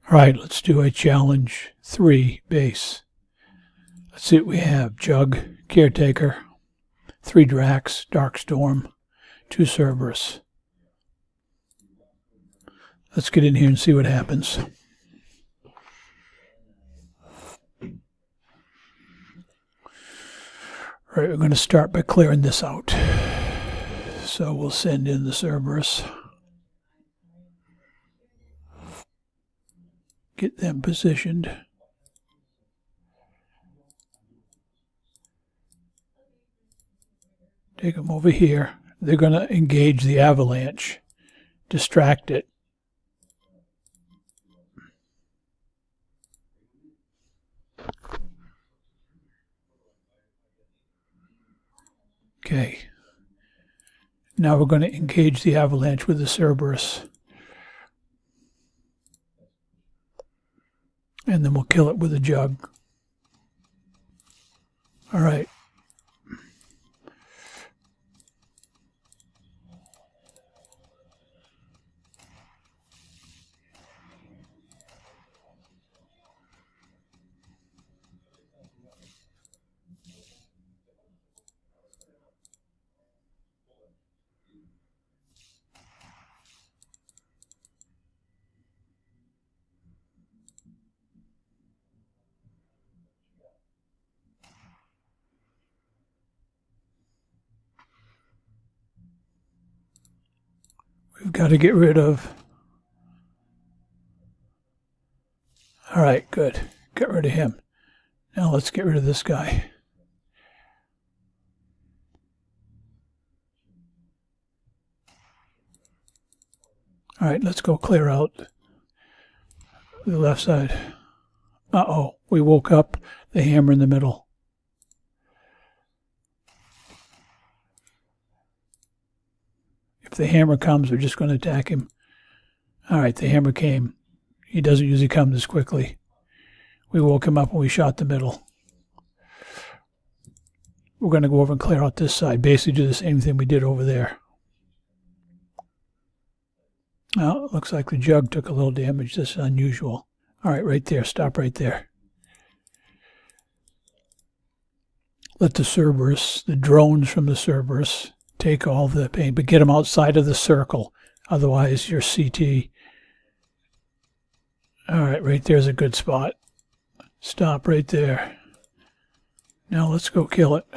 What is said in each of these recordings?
All right, let's do a challenge 3 base. Let's see what we have. Jug, Caretaker, 3 Drax, Darkstorm, 2 Cerberus. Let's get in here and see what happens. All right, we're going to start by clearing this out. So we'll send in the Cerberus. Get them positioned. Take them over here. They're going to engage the avalanche, distract it. Okay. Now we're going to engage the avalanche with the Cerberus. And then we'll kill it with a jug. All right. We've got to get rid of... All right, good. Get rid of him. Now let's get rid of this guy. All right, let's go clear out the left side. Uh-oh, we woke up the hammer in the middle. If the hammer comes, we're just going to attack him. All right, the hammer came. He doesn't usually come this quickly. We woke him up and we shot the middle. We're going to go over and clear out this side. Basically do the same thing we did over there. Well, it looks like the jug took a little damage. This is unusual. All right, right there. Stop right there. Let the Cerberus, the drones from the Cerberus, take all the pain, but get them outside of the circle. Otherwise, your CT. All right, right there's a good spot. Stop right there. Now let's go kill it.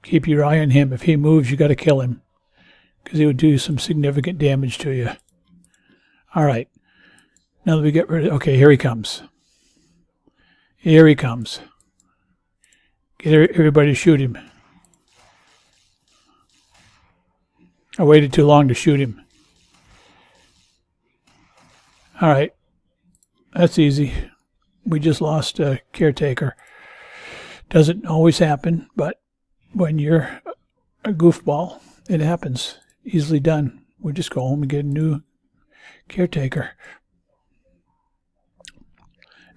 Keep your eye on him. If he moves, you got to kill him, because he would do some significant damage to you. All right. Now that we get rid of... Okay, here he comes. Here he comes. Get everybody to shoot him. I waited too long to shoot him. All right. That's easy. We just lost a Caretaker. Doesn't always happen, but when you're a goofball, it happens. Easily done. We just go home and get a new Caretaker.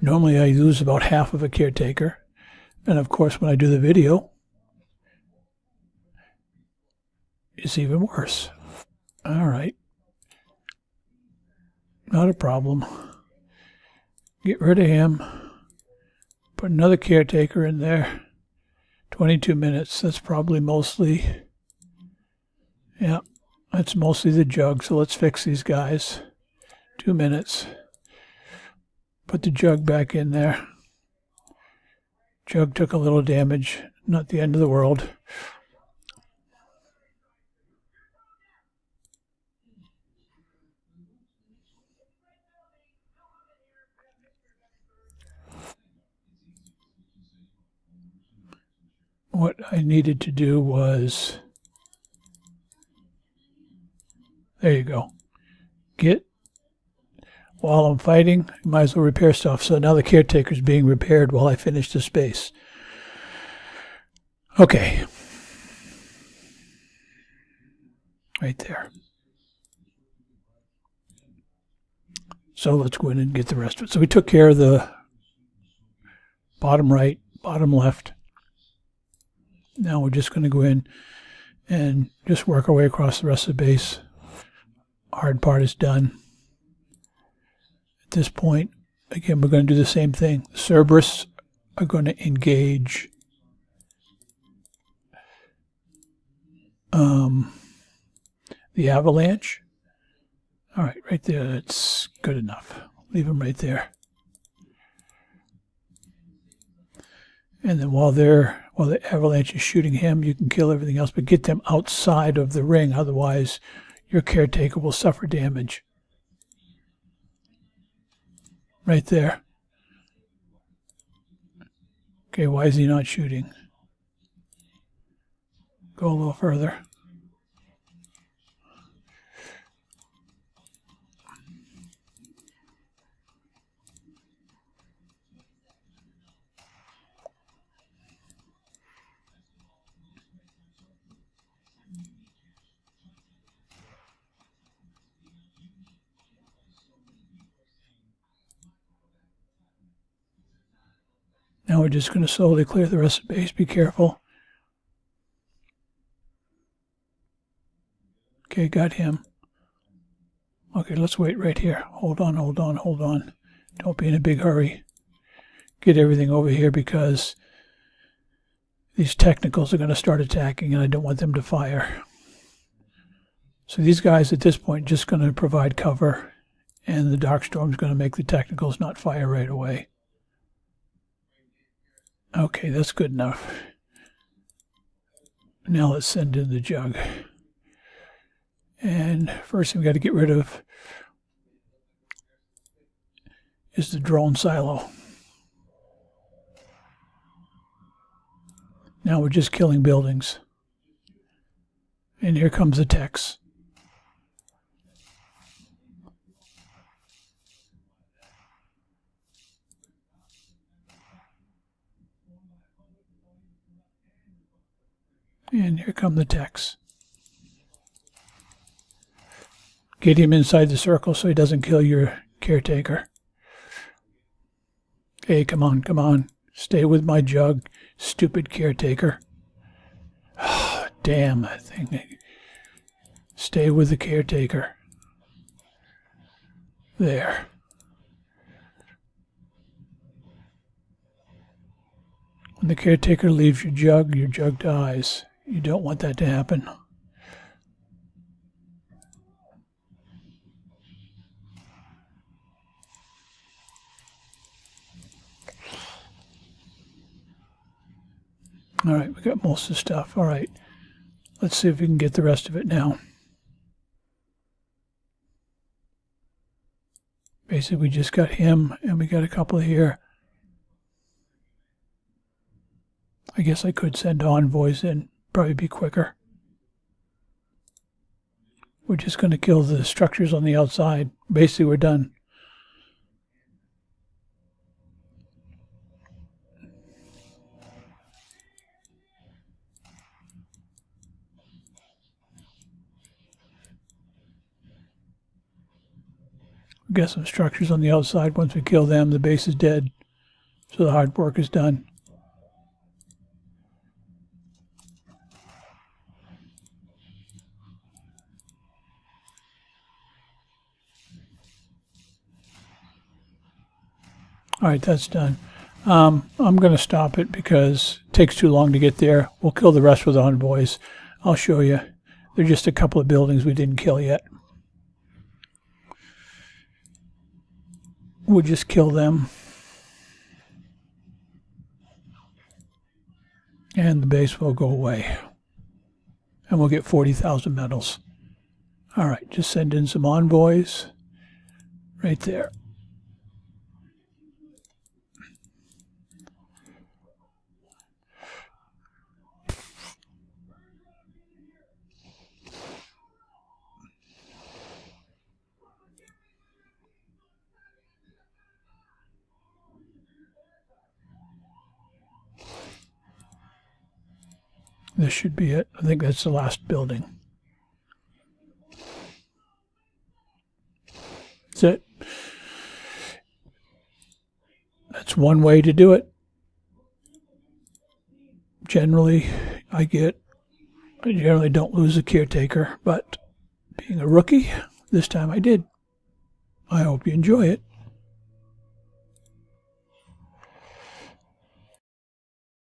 Normally I lose about half of a Caretaker. And of course when I do the video, it's even worse. All right. Not a problem. Get rid of him. Put another Caretaker in there. 22 minutes. That's probably mostly... Yeah, that's mostly the jug. So let's fix these guys. 2 minutes. Put the jug back in there. Jug took a little damage. Not the end of the world. What I needed to do was... There you go. while I'm fighting, I might as well repair stuff. So now the caretaker's being repaired while I finish the space. Okay. Right there. So let's go in and get the rest of it. So we took care of the bottom right, bottom left. Now we're just going to go in and just work our way across the rest of the base. Hard part is done. At this point, again, we're going to do the same thing. The Cerberus are going to engage the Avalanche. All right, right there, that's good enough. Leave them right there. And then while the Avalanche is shooting him, you can kill everything else, but get them outside of the ring. Otherwise, your caretaker will suffer damage. Right there. Okay, why is he not shooting? Go a little further. Now we're just going to slowly clear the rest of the base. Be careful. Okay, got him. Okay, let's wait right here. Hold on, hold on, hold on. Don't be in a big hurry. Get everything over here because these technicals are going to start attacking and I don't want them to fire. So these guys at this point just going to provide cover and the Darkstorm's going to make the technicals not fire right away. Okay, that's good enough. Now let's send in the Jug. And first thing we got to get rid of is the drone silo. Now we're just killing buildings. And here comes the techs. And here come the techs. Get him inside the circle so he doesn't kill your caretaker. Hey, come on, come on. Stay with my Jug, stupid caretaker. Oh, damn that thing. Stay with the caretaker. There. When the caretaker leaves your Jug dies. You don't want that to happen. All right, we got most of the stuff. All right, let's see if we can get the rest of it now. Basically, we just got him, and we got a couple here. I guess I could send envoys in, probably be quicker. We're just going to kill the structures on the outside. Basically, we're done. We got some structures on the outside. Once we kill them, the base is dead. So the hard work is done. All right, that's done. I'm going to stop it because it takes too long to get there. We'll kill the rest with envoys. I'll show you. They're just a couple of buildings we didn't kill yet. We'll just kill them. And the base will go away. And we'll get 40,000 medals. All right, just send in some envoys right there. This should be it. I think that's the last building. That's it. That's one way to do it. Generally, I generally don't lose a caretaker, but being a rookie, this time I did. I hope you enjoy it.